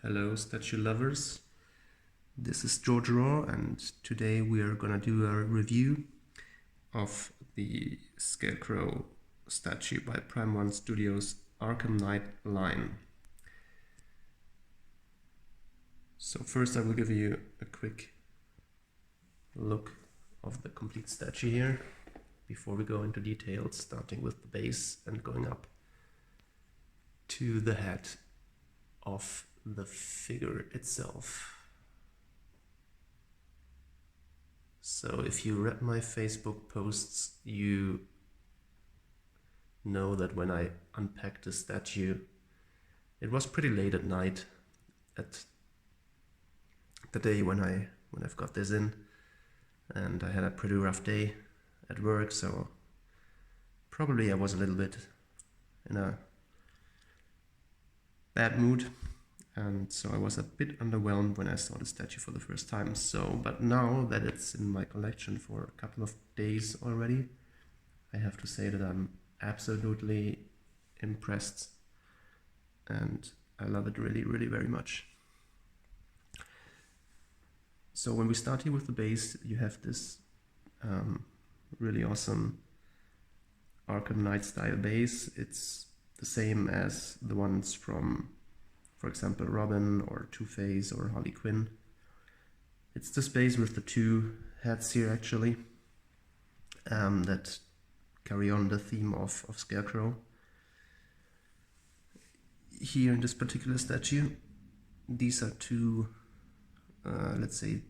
Hello statue lovers, this is George Raw and today we are gonna do a review of the Scarecrow statue by Prime One Studios Arkham Knight line. So first I will give you a quick look of the complete statue here before we go into details, starting with the base and going up to the head of the figure itself. So if you read my Facebook posts, you know that when I unpacked the statue, it was pretty late at night at the day when I've got this in, and I had a pretty rough day at work, so probably I was a little bit in a bad mood. And so I was a bit underwhelmed when I saw the statue for the first time. But now that it's in my collection for a couple of days already, I have to say that I'm absolutely impressed and I love it really, really very much. So when we start here with the base, you have this really awesome Arkham Knight style base. It's the same as the ones from, for example, Robin or Two-Face or Harley Quinn. It's this base with the two heads here actually that carry on the theme of Scarecrow. Here in this particular statue, these are two, let's say,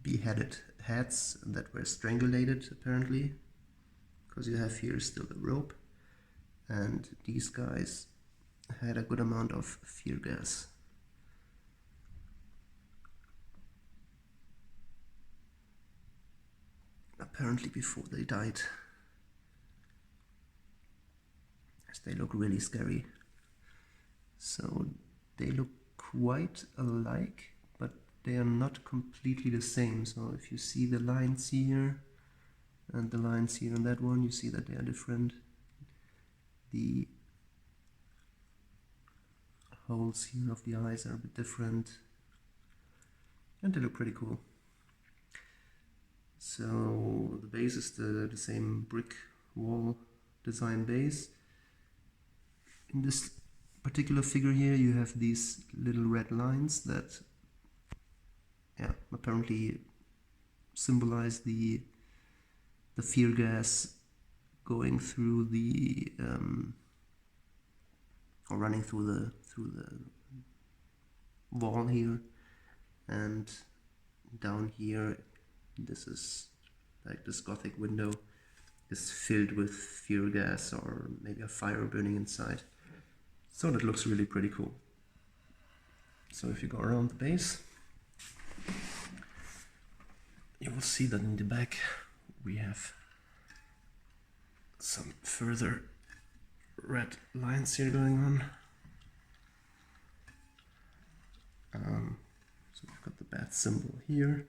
beheaded heads that were strangulated apparently, because you have here still the rope, and these guys had a good amount of fear gas. Apparently before they died, as they look really scary. So they look quite alike, but they are not completely the same. So if you see the lines here and the lines here on that one, you see that they are different. The holes here of the eyes are a bit different, and they look pretty cool. So the base is the same brick wall design base. In this particular figure here, you have these little red lines that apparently symbolize the fear gas going through the or running through the wall here, and down here, this is like this gothic window is filled with fear gas or maybe a fire burning inside. So that looks really pretty cool. So if you go around the base, you will see that in the back we have some further red lines here going on. So we've got the bat symbol here,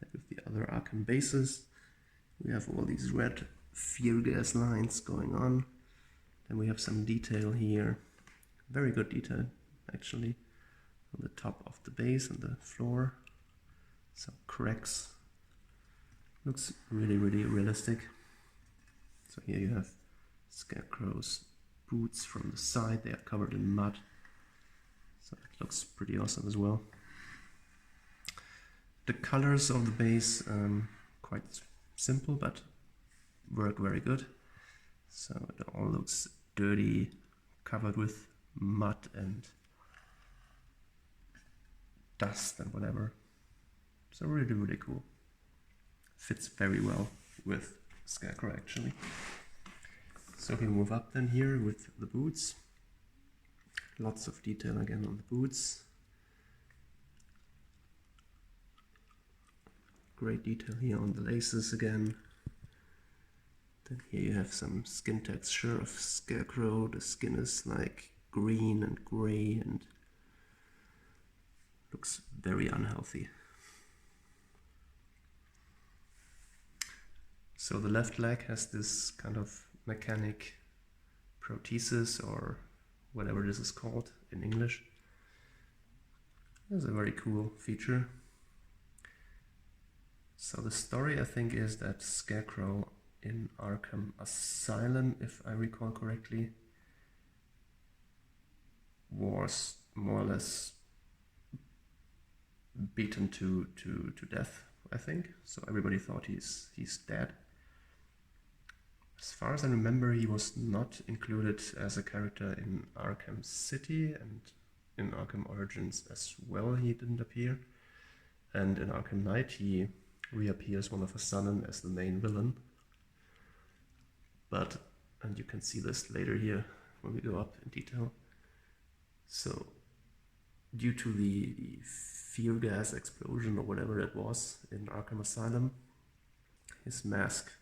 like with the other Arkham bases. We have all these red fear gas lines going on. Then we have some detail here, very good detail actually, on the top of the base and the floor. Some cracks. Looks really, really realistic. So here you have Scarecrow's boots from the side, they are covered in mud. So it looks pretty awesome as well. The colors of the base, quite simple, but work very good. So it all looks dirty, covered with mud and dust and whatever. So really, really cool. Fits very well with Scarecrow actually. So we move up then here with the boots. Lots of detail again on the boots. Great detail here on the laces again. Then here you have some skin texture of Scarecrow. The skin is like green and grey and looks very unhealthy. So the left leg has this kind of mechanic prosthesis or whatever this is called in English. That's a very cool feature. So the story, I think, is that Scarecrow in Arkham Asylum, if I recall correctly, was more or less beaten to death, I think. So everybody thought he's dead. As far as I remember, he was not included as a character in Arkham City, and in Arkham Origins as well he didn't appear. And in Arkham Knight he reappears one of a sudden as the main villain. But, and you can see this later here when we go up in detail. So, due to the fear gas explosion or whatever it was in Arkham Asylum, his mask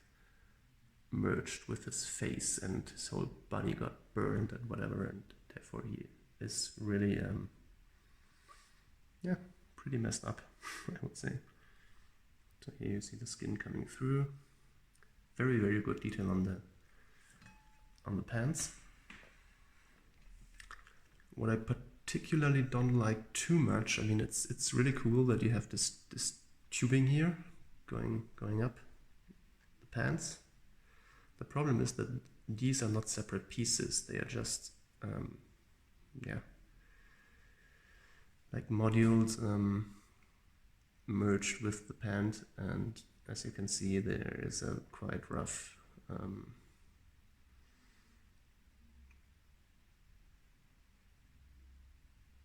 merged with his face and his whole body got burned and whatever, and therefore he is really, yeah, pretty messed up, I would say. So here you see the skin coming through. Very, very good detail on the pants. What I particularly don't like too much, I mean, it's really cool that you have this tubing here going up the pants. The problem is that these are not separate pieces. They are just, yeah, like modules merged with the pant, and as you can see, there is a quite rough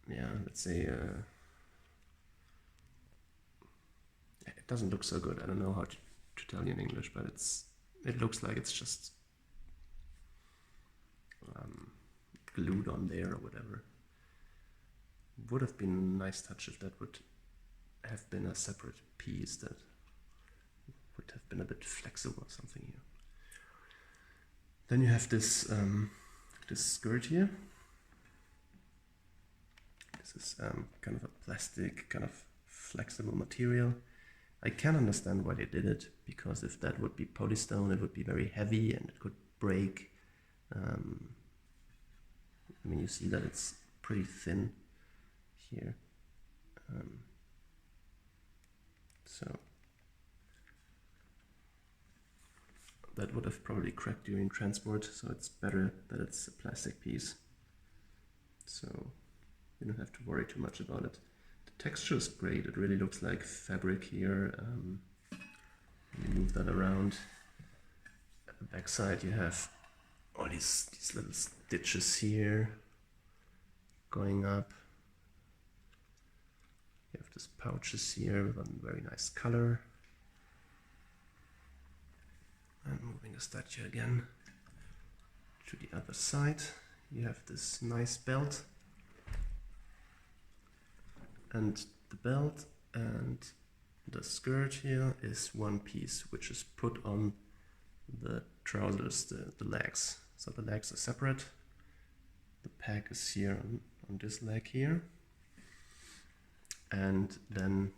yeah, let's say it doesn't look so good. I don't know how to tell you in English, but it looks like it's just glued on there or whatever. Would have been a nice touch if that would have been a separate piece that would have been a bit flexible or something here. Then you have this this skirt here. This is kind of a plastic, kind of flexible material. I can understand why they did it, because if that would be polystone, it would be very heavy and it could break. I mean, you see that it's pretty thin here. So that would have probably cracked during transport, so it's better that it's a plastic piece. So you don't have to worry too much about it. The texture is great, it really looks like fabric here. Let me move that around. At the back side you have all these little stitches here going up. You have these pouches here with a very nice color. And moving the statue again to the other side, you have this nice belt. And the belt and the skirt here is one piece, which is put on the trousers, the legs. So the legs are separate. The peg is here on this leg here. And then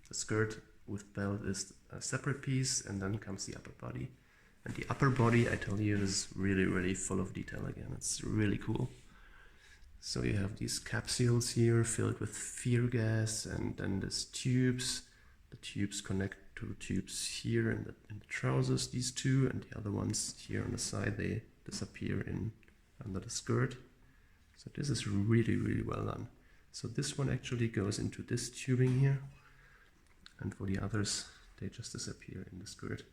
the skirt with belt is a separate piece, and then comes the upper body. And the upper body, I tell you, is really, really full of detail again. It's really cool. So you have these capsules here filled with fear gas, and then these tubes. The tubes connect to the tubes here in the trousers, these two, and the other ones here on the side, they disappear under the skirt. So this is really, really well done. So this one actually goes into this tubing here, and for the others, they just disappear in the skirt.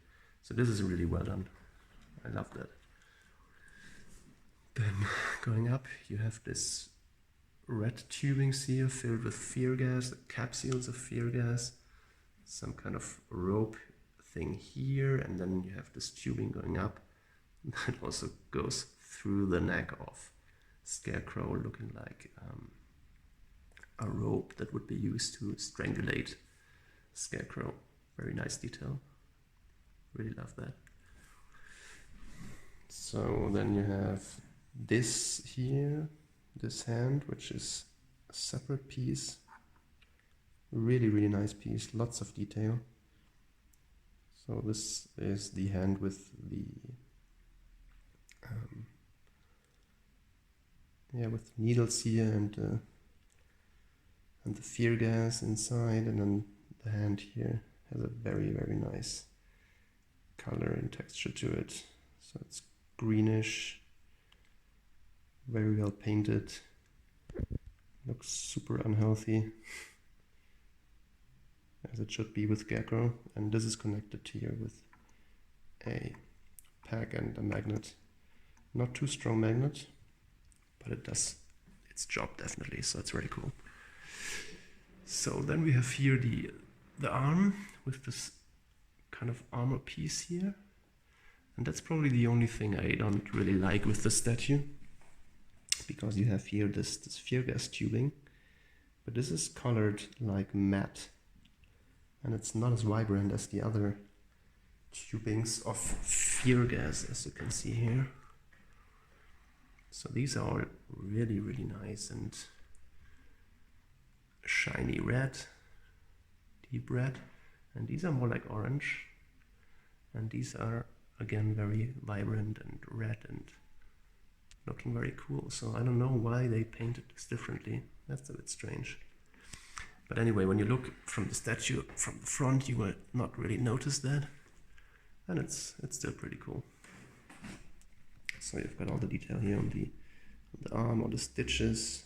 So this is really well done. I love that. Then going up, you have this red tubings here filled with fear gas, the capsules of fear gas, some kind of rope thing here, and then you have this tubing going up that also goes through the neck of Scarecrow, looking like a rope that would be used to strangulate Scarecrow. Very nice detail. Really love that. So then you have this here, this hand, which is a separate piece. Really, really nice piece, lots of detail. So this is the hand with the with needles here, and and the fear gas inside, and then the hand here has a very, very nice color and texture to it. So it's greenish, very well painted, looks super unhealthy, as it should be with Scarecrow. And this is connected here with a peg and a magnet. Not too strong magnet, but it does its job definitely, so it's really cool. So then we have here the arm with this kind of armor piece here. And that's probably the only thing I don't really like with the statue, because you have here this fear gas tubing, but this is colored like matte, and it's not as vibrant as the other tubings of fear gas, as you can see here. So these are really, really nice and shiny red, deep red, and these are more like orange, and these are again very vibrant and red and looking very cool. So I don't know why they painted this differently. That's a bit strange. But anyway, when you look from the statue from the front, you will not really notice that, and it's still pretty cool. So you've got all the detail here on the arm, all the stitches.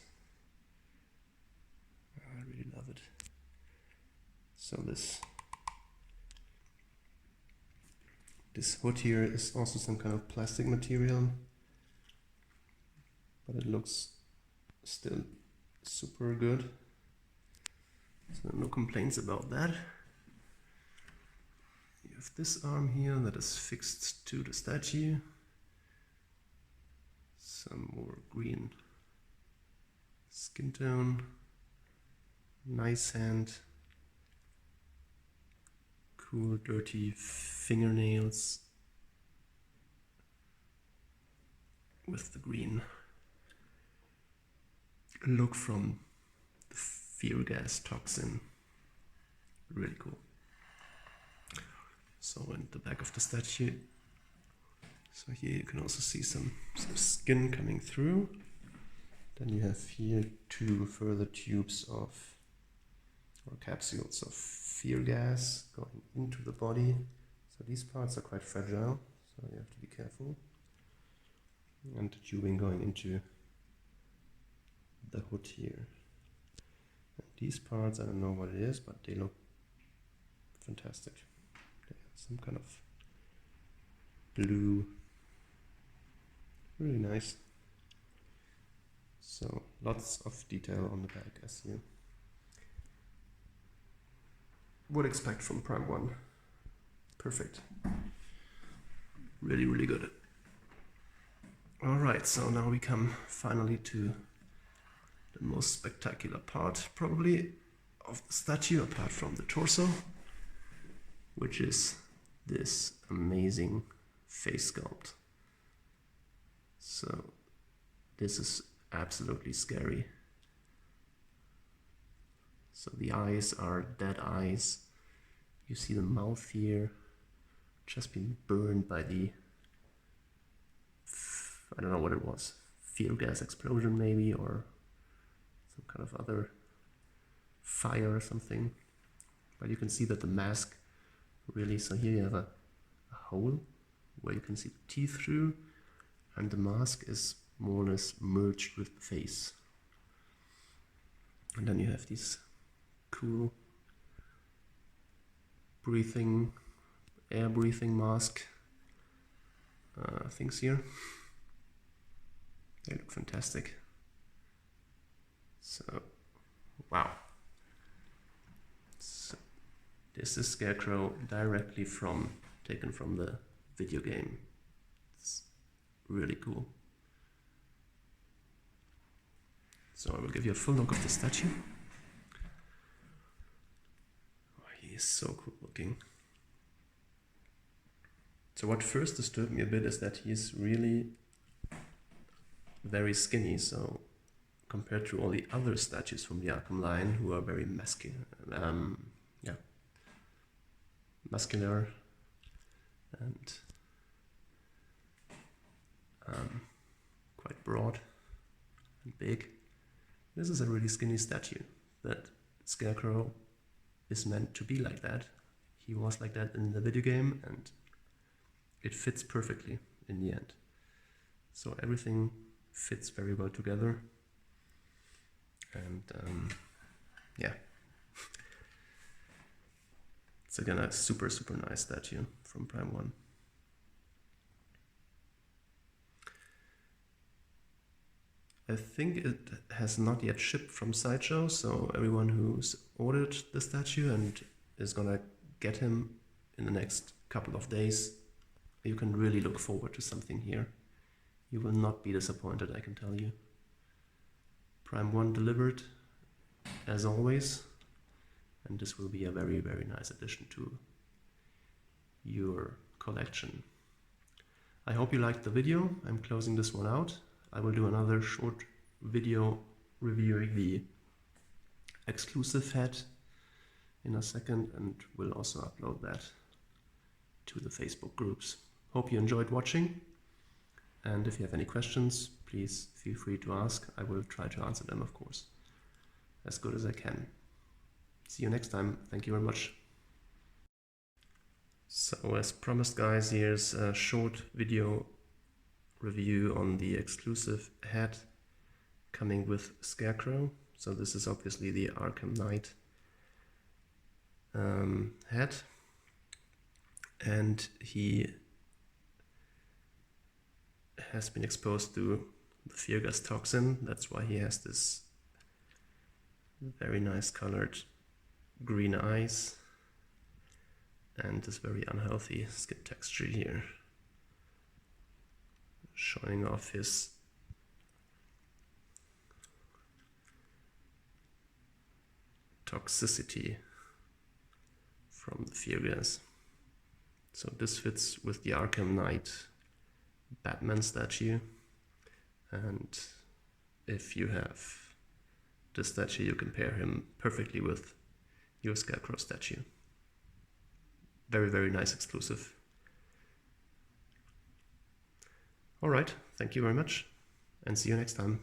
I really love it. So this hood here is also some kind of plastic material, but it looks still super good. So no complaints about that. You have this arm here that is fixed to the statue. Some more green skin tone. Nice hand. Cool dirty fingernails with the green look from the Fear Toxin. Really cool. So in the back of the statue, so here you can also see some skin coming through. Then you have here 2 further tubes or capsules of fear gas going into the body. So these parts are quite fragile, so you have to be careful. And the tubing going into the hood here. And these parts, I don't know what it is, but they look fantastic. They have some kind of blue, really nice. So lots of detail on the back, as you would expect from Prime 1. Perfect. Really, really good. Alright, so now we come finally to the most spectacular part, probably, of the statue, apart from the torso, which is this amazing face sculpt. So this is absolutely scary. So the eyes are dead eyes. You see the mouth here just been burned by the, I don't know what it was, fear gas explosion maybe, or some kind of other fire or something. But you can see that the mask really, so here you have a hole where you can see the teeth through, and the mask is more or less merged with the face. And then you have these cool air breathing mask things here. They look fantastic. So, wow. So, this is Scarecrow directly taken from the video game. It's really cool. So I will give you a full look of the statue. Oh, he is so cool looking. So what first disturbed me a bit is that he is really very skinny. So compared to all the other statues from the Arkham line, who are very muscular and quite broad and big. This is a really skinny statue. that Scarecrow is meant to be like that. He was like that in the video game, and it fits perfectly in the end. So everything fits very well together. And yeah, it's again a super nice statue from Prime 1. I think it has not yet shipped from Sideshow, so everyone who's ordered the statue and is gonna get him in the next couple of days, you can really look forward to something here. You will not be disappointed, I can tell you. Prime 1 delivered, as always, and this will be a very nice addition to your collection. I hope you liked the video. I'm closing this one out. I will do another short video reviewing the exclusive hat in a second, and will also upload that to the Facebook groups. Hope you enjoyed watching, and if you have any questions, please feel free to ask. I will try to answer them, of course, as good as I can. See you next time. Thank you very much. So as promised, guys, here's a short video review on the exclusive hat coming with Scarecrow. So this is obviously the Arkham Knight hat, and he has been exposed to the Fear Toxin. That's why he has this very nice colored green eyes and this very unhealthy skin texture here, showing off his toxicity from the fear gas. So this fits with the Arkham Knight Batman statue, and if you have this statue, you can pair him perfectly with your Scarecrow statue. Very nice exclusive. Alright, thank you very much, and see you next time.